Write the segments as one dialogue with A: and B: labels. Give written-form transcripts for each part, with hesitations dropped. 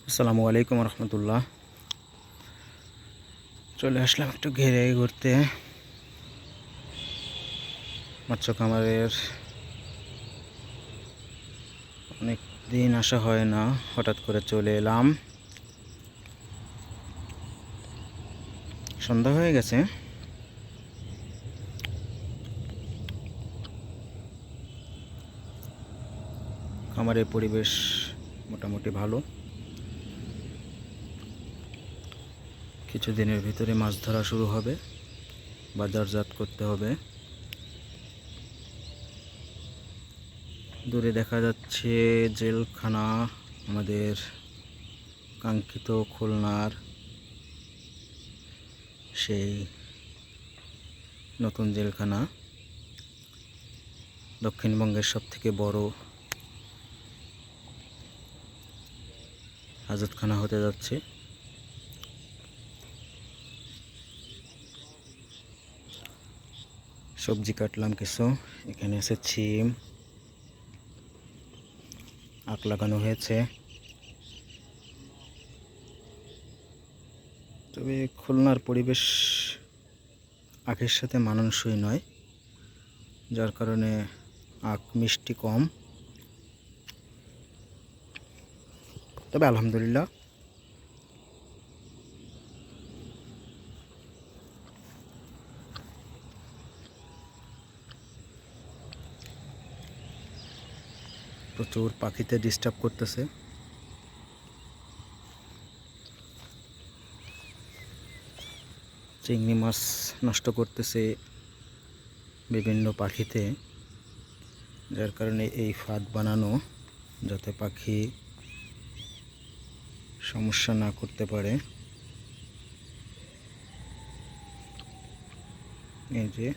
A: আসসালামু আলাইকুম রহমতুল্লাহ। চলে আসলাম একটু ঘেরে ঘুরতে। মৎস্য খামারের অনেক দিন আসা হয় না, হঠাৎ করে চলে এলাম। সন্ধ্যা হয়ে গেছে। খামারের পরিবেশ মোটামুটি ভালো। কিছুদিনের ভিতরে মাছ ধরা শুরু হবে, বাজারজাত করতে হবে। দূরে দেখা যাচ্ছে জেলখানা, আমাদের কাঙ্ক্ষিত খুলনার সেই নতুন জেলখানা, দক্ষিণবঙ্গের সবথেকে বড় হাজতখানা হতে যাচ্ছে। সবজি কাটলাম কিছু, এখানে আছে ছিম, আখ লাগানো হয়েছে। তবে খুলনার পরিবেশ আখের সাথে মানানসই নয়, যার কারণে আখ মিষ্টি কম। তবে আলহামদুলিল্লাহ প্রচুর পাখিতে ডিস্টার্ব করতেছে। চিংড়ি মাছ নষ্ট করতেছে বিভিন্ন পাখিতে, যার কারণে এই ফাঁদ বানানো যাতে পাখি সমস্যা না করতে পারে। এই যে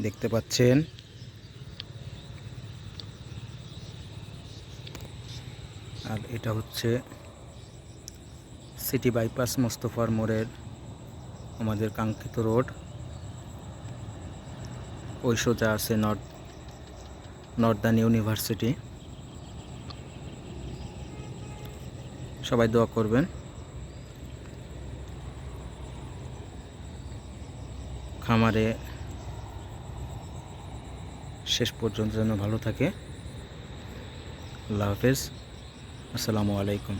A: দেখতে পাচ্ছেন, আর এটা হচ্ছে সিটি বাইপাস মোস্তফার মোড়ের আমাদের কাঙ্ক্ষিত রোড। ওই সোজা আছে নর্দার্ন ইউনিভার্সিটি। সবাই দোয়া করবেন খামারে শেষ পর্যন্ত যেন ভালো থাকে। আল্লাহ হাফেজ, আসসালামু আলাইকুম।